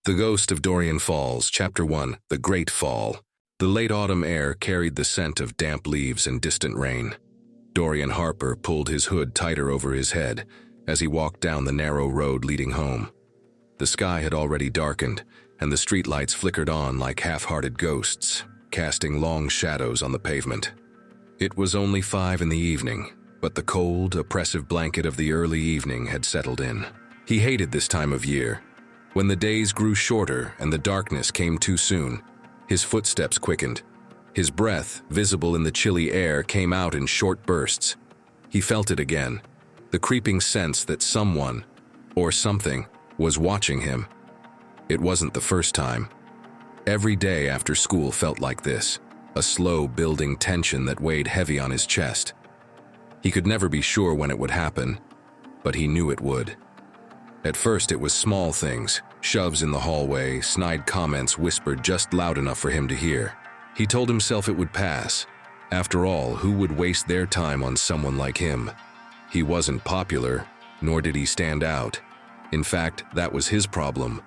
The Ghost of Dorian Falls, Chapter 1, The Great Fall. The late autumn air carried the scent of damp leaves and distant rain. Dorian Harper pulled his hood tighter over his head as he walked down the narrow road leading home. The sky had already darkened, and the streetlights flickered on like half-hearted ghosts, casting long shadows on the pavement. It was only 5 in the evening, but the cold, oppressive blanket of the early evening had settled in. He hated this time of year. When the days grew shorter and the darkness came too soon, his footsteps quickened. His breath, visible in the chilly air, came out in short bursts. He felt it again, the creeping sense that someone, or something, was watching him. It wasn't the first time. Every day after school felt like this, a slow building tension that weighed heavy on his chest. He could never be sure when it would happen, but he knew it would. At first it was small things, shoves in the hallway, snide comments whispered just loud enough for him to hear. He told himself it would pass. After all, who would waste their time on someone like him? He wasn't popular, nor did he stand out. In fact, that was his problem.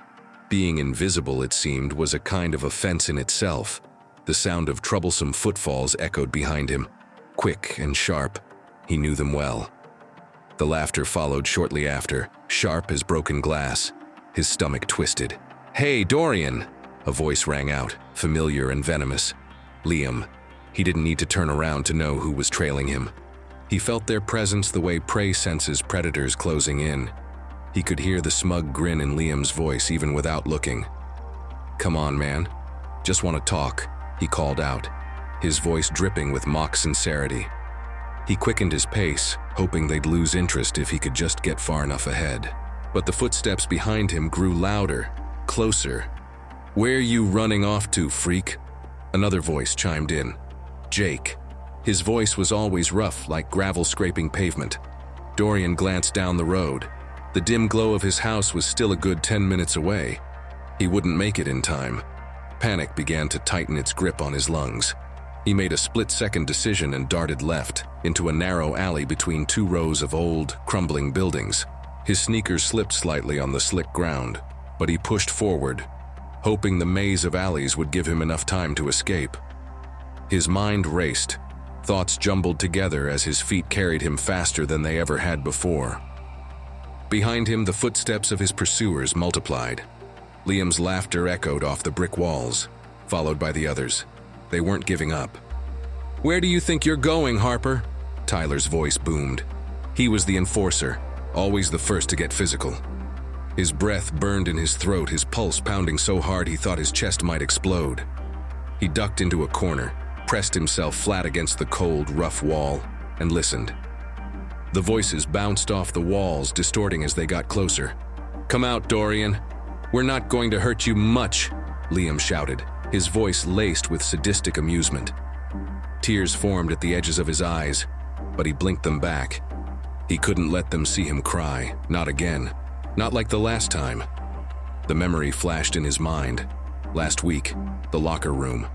Being invisible, it seemed, was a kind of offense in itself. The sound of troublesome footfalls echoed behind him, quick and sharp. He knew them well. The laughter followed shortly after, sharp as broken glass. His stomach twisted. "Hey, Dorian!" A voice rang out, familiar and venomous. Liam. He didn't need to turn around to know who was trailing him. He felt their presence the way prey senses predators closing in. He could hear the smug grin in Liam's voice even without looking. "Come on, man. Just want to talk," he called out, his voice dripping with mock sincerity. He quickened his pace, hoping they'd lose interest if he could just get far enough ahead. But the footsteps behind him grew louder, closer. "Where you running off to, freak?" Another voice chimed in. Jake. His voice was always rough, like gravel scraping pavement. Dorian glanced down the road. The dim glow of his house was still a good 10 minutes away. He wouldn't make it in time. Panic began to tighten its grip on his lungs. He made a split-second decision and darted left, into a narrow alley between 2 rows of old, crumbling buildings. His sneakers slipped slightly on the slick ground, but he pushed forward, hoping the maze of alleys would give him enough time to escape. His mind raced. Thoughts jumbled together as his feet carried him faster than they ever had before. Behind him, the footsteps of his pursuers multiplied. Liam's laughter echoed off the brick walls, followed by the others. They weren't giving up. "Where do you think you're going, Harper?" Tyler's voice boomed. He was the enforcer, always the first to get physical. His breath burned in his throat, his pulse pounding so hard he thought his chest might explode. He ducked into a corner, pressed himself flat against the cold, rough wall, and listened. The voices bounced off the walls, distorting as they got closer. "Come out, Dorian. We're not going to hurt you much," Liam shouted, his voice laced with sadistic amusement. Tears formed at the edges of his eyes, but he blinked them back. He couldn't let them see him cry, not again, not like the last time. The memory flashed in his mind. Last week, the locker room.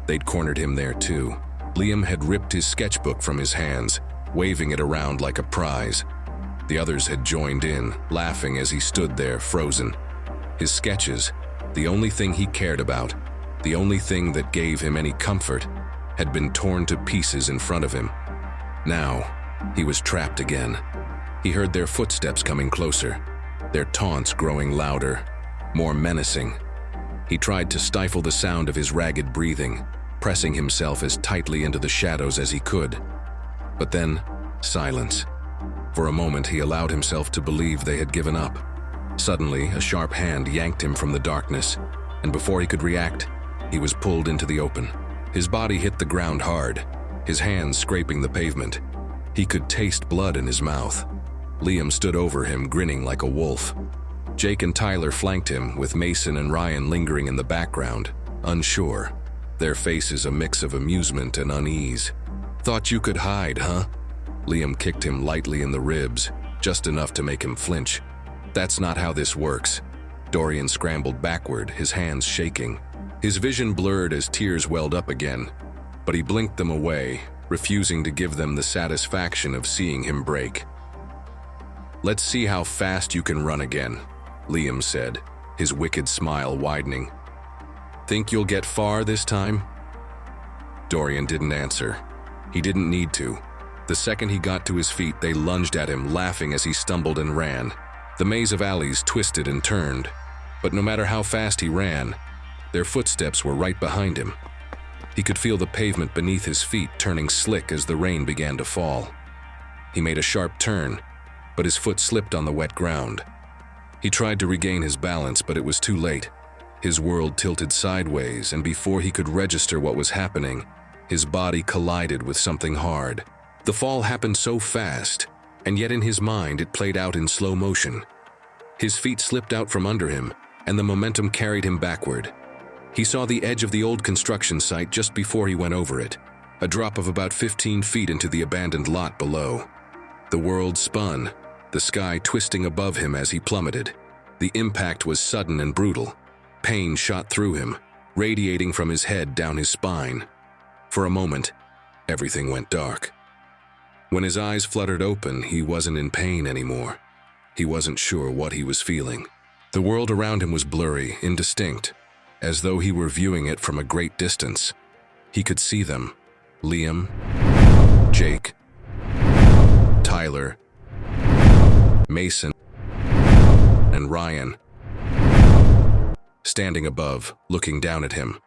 They'd cornered him there too. Liam had ripped his sketchbook from his hands, waving it around like a prize. The others had joined in, laughing as he stood there, frozen. His sketches, the only thing he cared about, the only thing that gave him any comfort, had been torn to pieces in front of him. Now, he was trapped again. He heard their footsteps coming closer, their taunts growing louder, more menacing. He tried to stifle the sound of his ragged breathing, pressing himself as tightly into the shadows as he could. But then, silence. For a moment, he allowed himself to believe they had given up. Suddenly, a sharp hand yanked him from the darkness, and before he could react, he was pulled into the open. His body hit the ground hard, his hands scraping the pavement. He could taste blood in his mouth. Liam stood over him, grinning like a wolf. Jake and Tyler flanked him, with Mason and Ryan lingering in the background, unsure, their faces a mix of amusement and unease. "Thought you could hide, huh?" Liam kicked him lightly in the ribs, just enough to make him flinch. "That's not how this works." Dorian scrambled backward, his hands shaking. His vision blurred as tears welled up again, but he blinked them away, refusing to give them the satisfaction of seeing him break. "Let's see how fast you can run again," Liam said, his wicked smile widening. "Think you'll get far this time?" Dorian didn't answer. He didn't need to. The second he got to his feet, they lunged at him, laughing as he stumbled and ran. The maze of alleys twisted and turned, but no matter how fast he ran, their footsteps were right behind him. He could feel the pavement beneath his feet turning slick as the rain began to fall. He made a sharp turn, but his foot slipped on the wet ground. He tried to regain his balance, but it was too late. His world tilted sideways, and before he could register what was happening, his body collided with something hard. The fall happened so fast, and yet in his mind it played out in slow motion. His feet slipped out from under him, and the momentum carried him backward. He saw the edge of the old construction site just before he went over it, a drop of about 15 feet into the abandoned lot below. The world spun, the sky twisting above him as he plummeted. The impact was sudden and brutal. Pain shot through him, radiating from his head down his spine. For a moment, everything went dark. When his eyes fluttered open, he wasn't in pain anymore. He wasn't sure what he was feeling. The world around him was blurry, indistinct, as though he were viewing it from a great distance. He could see them: Liam, Jake, Tyler, Mason, and Ryan, standing above, looking down at him.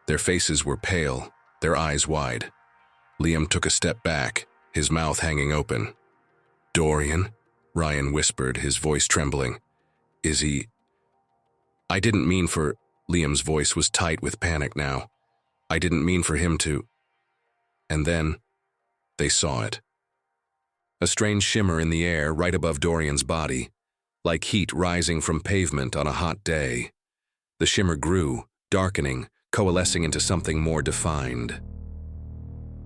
Their faces were pale, their eyes wide. Liam took a step back, his mouth hanging open. "Dorian?" Ryan whispered, his voice trembling. "Is he—" "I didn't mean for—" Liam's voice was tight with panic now. "I didn't mean for him to—" And then, they saw it. A strange shimmer in the air right above Dorian's body, like heat rising from pavement on a hot day. The shimmer grew, darkening, coalescing into something more defined.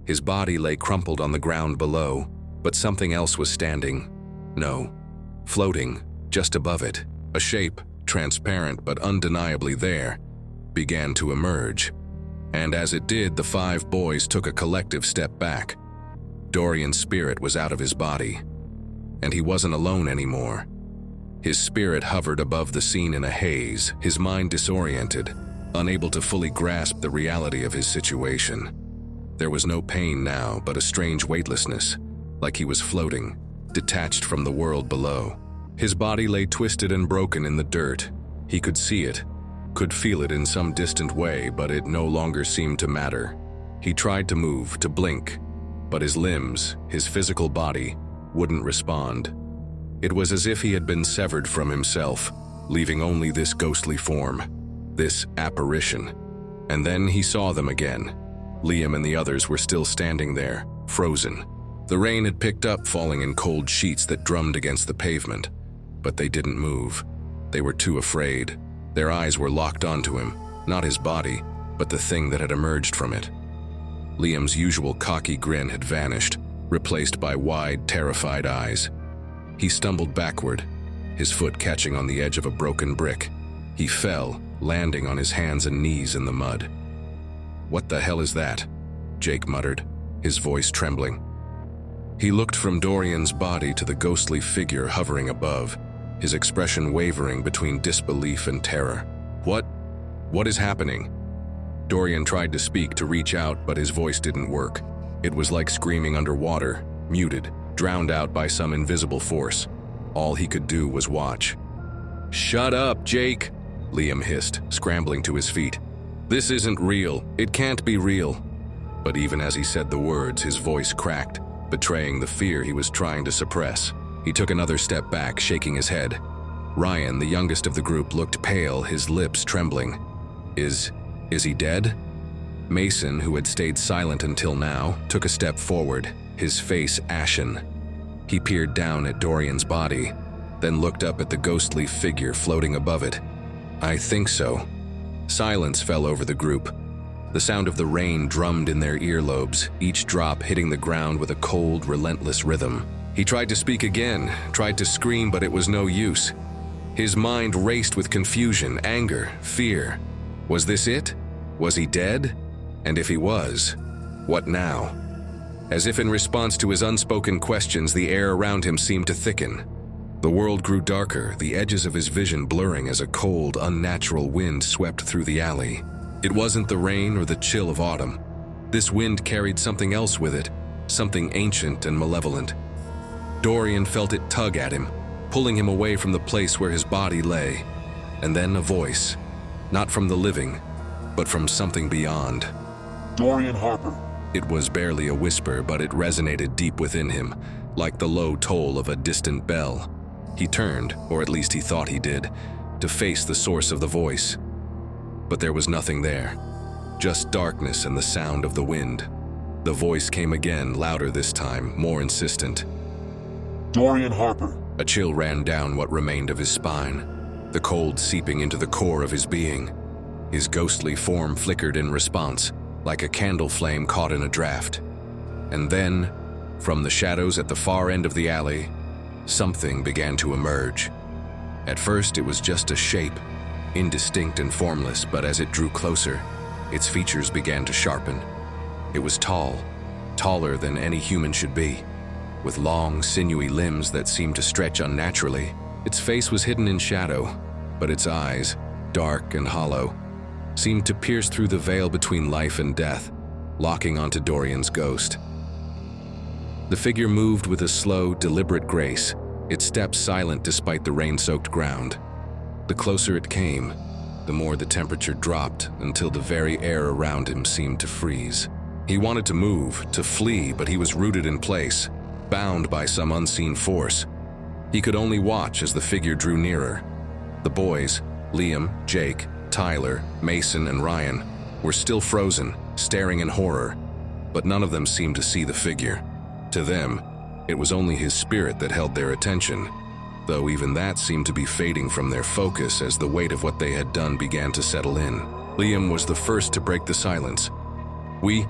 His body lay crumpled on the ground below, but something else was standing. No, floating, just above it. A shape, transparent but undeniably there, began to emerge. And as it did, the 5 boys took a collective step back. Dorian's spirit was out of his body, and he wasn't alone anymore. His spirit hovered above the scene in a haze, his mind disoriented, unable to fully grasp the reality of his situation. There was no pain now, but a strange weightlessness, like he was floating, detached from the world below. His body lay twisted and broken in the dirt. He could see it, could feel it in some distant way, but it no longer seemed to matter. He tried to move, to blink, but his limbs, his physical body, wouldn't respond. It was as if he had been severed from himself, leaving only this ghostly form, this apparition. And then he saw them again. Liam and the others were still standing there, frozen. The rain had picked up, falling in cold sheets that drummed against the pavement, but they didn't move. They were too afraid. Their eyes were locked onto him, not his body, but the thing that had emerged from it. Liam's usual cocky grin had vanished, replaced by wide, terrified eyes. He stumbled backward, his foot catching on the edge of a broken brick. He fell, landing on his hands and knees in the mud. "What the hell is that?" Jake muttered, his voice trembling. He looked from Dorian's body to the ghostly figure hovering above, his expression wavering between disbelief and terror. What is happening?" Dorian tried to speak, to reach out, but his voice didn't work. It was like screaming underwater, muted, drowned out by some invisible force. All he could do was watch. "Shut up, Jake," Liam hissed, scrambling to his feet. "This isn't real. It can't be real." But even as he said the words, his voice cracked, betraying the fear he was trying to suppress. He took another step back, shaking his head. Ryan, the youngest of the group, looked pale, his lips trembling. Is he dead?" Mason, who had stayed silent until now, took a step forward, his face ashen. He peered down at Dorian's body, then looked up at the ghostly figure floating above it. "I think so." Silence fell over the group. The sound of the rain drummed in their earlobes, each drop hitting the ground with a cold, relentless rhythm. He tried to speak again, tried to scream, but it was no use. His mind raced with confusion, anger, fear. Was this it? Was he dead? And if he was, what now? As if in response to his unspoken questions, the air around him seemed to thicken. The world grew darker, the edges of his vision blurring as a cold, unnatural wind swept through the alley. It wasn't the rain or the chill of autumn. This wind carried something else with it, something ancient and malevolent. Dorian felt it tug at him, pulling him away from the place where his body lay. And then a voice, not from the living, but from something beyond. Dorian Harper. It was barely a whisper, but it resonated deep within him, like the low toll of a distant bell. He turned, or at least he thought he did, to face the source of the voice. But there was nothing there, just darkness and the sound of the wind. The voice came again, louder this time, more insistent. Dorian Harper. A chill ran down what remained of his spine, the cold seeping into the core of his being. His ghostly form flickered in response, like a candle flame caught in a draft. And then, from the shadows at the far end of the alley, something began to emerge. At first, it was just a shape, indistinct and formless, but as it drew closer, its features began to sharpen. It was tall, taller than any human should be, with long, sinewy limbs that seemed to stretch unnaturally. Its face was hidden in shadow, but its eyes, dark and hollow, seemed to pierce through the veil between life and death, locking onto Dorian's ghost. The figure moved with a slow, deliberate grace, its steps silent despite the rain-soaked ground. The closer it came, the more the temperature dropped until the very air around him seemed to freeze. He wanted to move, to flee, but he was rooted in place, bound by some unseen force. He could only watch as the figure drew nearer. The boys, Liam, Jake, Tyler, Mason, and Ryan, were still frozen, staring in horror, but none of them seemed to see the figure. To them, it was only his spirit that held their attention, though even that seemed to be fading from their focus as the weight of what they had done began to settle in. Liam was the first to break the silence. We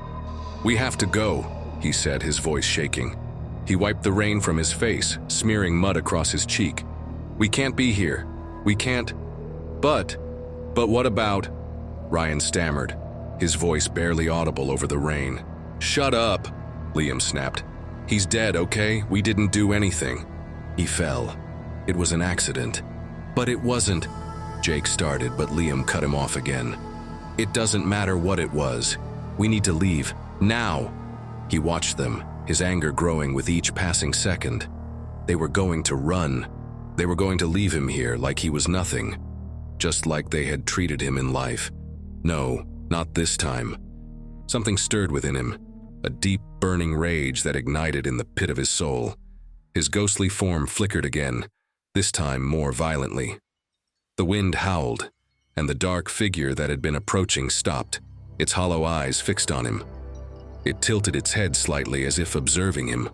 have to go," he said, his voice shaking. He wiped the rain from his face, smearing mud across his cheek. "We can't be here. We can't. But what about?" Ryan stammered, his voice barely audible over the rain. "Shut up," Liam snapped. "He's dead, okay? We didn't do anything." "He fell. It was an accident." "But it wasn't," Jake started, but Liam cut him off again. "It doesn't matter what it was. We need to leave. Now." He watched them, his anger growing with each passing second. They were going to run. They were going to leave him here like he was nothing, just like they had treated him in life. No, not this time. Something stirred within him, a deep, burning rage that ignited in the pit of his soul. His ghostly form flickered again, this time more violently. The wind howled, and the dark figure that had been approaching stopped, its hollow eyes fixed on him. It tilted its head slightly as if observing him,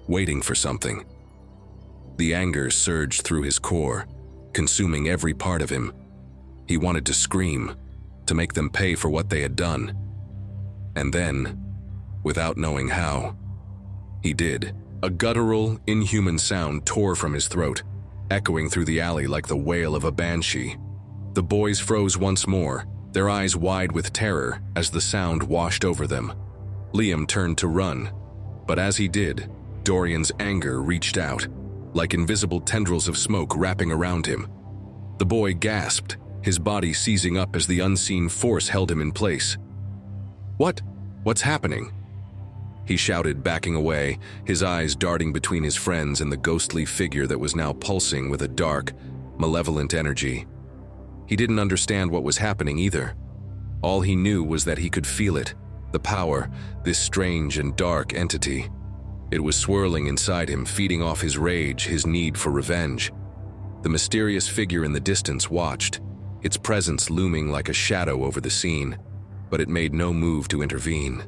waiting for something. The anger surged through his core, consuming every part of him. He wanted to scream, to make them pay for what they had done. And then, without knowing how, he did. A guttural, inhuman sound tore from his throat, echoing through the alley like the wail of a banshee. The boys froze once more, their eyes wide with terror as the sound washed over them. Liam turned to run, but as he did, Dorian's anger reached out, like invisible tendrils of smoke wrapping around him. The boy gasped, his body seizing up as the unseen force held him in place. What's happening?" he shouted, backing away, his eyes darting between his friends and the ghostly figure that was now pulsing with a dark, malevolent energy. He didn't understand what was happening either. All he knew was that he could feel it, the power, this strange and dark entity. It was swirling inside him, feeding off his rage, his need for revenge. The mysterious figure in the distance watched, its presence looming like a shadow over the scene, but it made no move to intervene.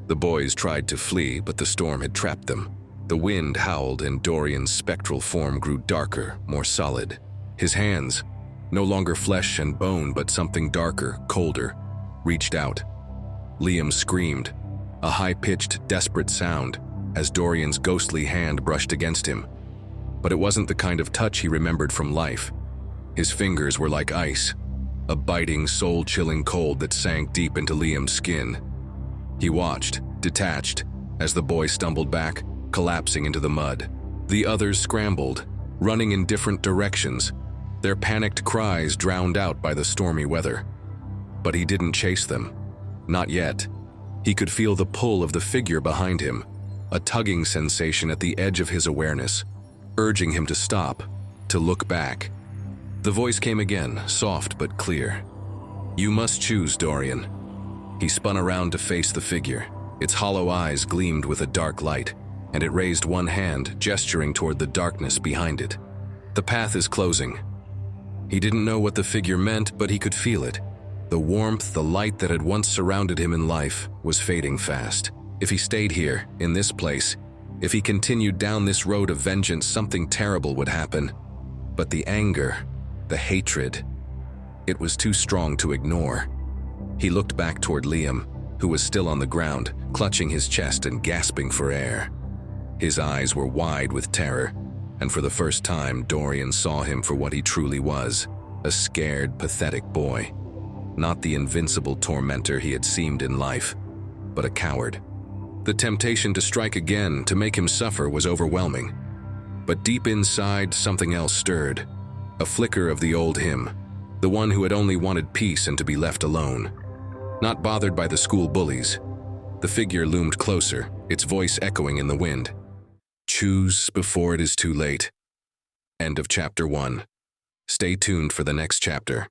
The boys tried to flee, but the storm had trapped them. The wind howled and Dorian's spectral form grew darker, more solid. His hands, no longer flesh and bone but something darker, colder, reached out. Liam screamed, a high-pitched, desperate sound, as Dorian's ghostly hand brushed against him. But it wasn't the kind of touch he remembered from life. His fingers were like ice, a biting, soul-chilling cold that sank deep into Liam's skin. He watched, detached, as the boy stumbled back, collapsing into the mud. The others scrambled, running in different directions, their panicked cries drowned out by the stormy weather. But he didn't chase them. Not yet. He could feel the pull of the figure behind him, a tugging sensation at the edge of his awareness, urging him to stop, to look back. The voice came again, soft but clear. "You must choose, Dorian." He spun around to face the figure. Its hollow eyes gleamed with a dark light, and it raised one hand, gesturing toward the darkness behind it. "The path is closing." He didn't know what the figure meant, but he could feel it. The warmth, the light that had once surrounded him in life, was fading fast. If he stayed here, in this place, if he continued down this road of vengeance, something terrible would happen. But the anger, the hatred, it was too strong to ignore. He looked back toward Liam, who was still on the ground, clutching his chest and gasping for air. His eyes were wide with terror, and for the first time, Dorian saw him for what he truly was, a scared, pathetic boy. Not the invincible tormentor he had seemed in life, but a coward. The temptation to strike again, to make him suffer, was overwhelming. But deep inside, something else stirred. A flicker of the old him, the one who had only wanted peace and to be left alone. Not bothered by the school bullies. The figure loomed closer, its voice echoing in the wind. "Choose before it is too late." End of chapter 1. Stay tuned for the next chapter.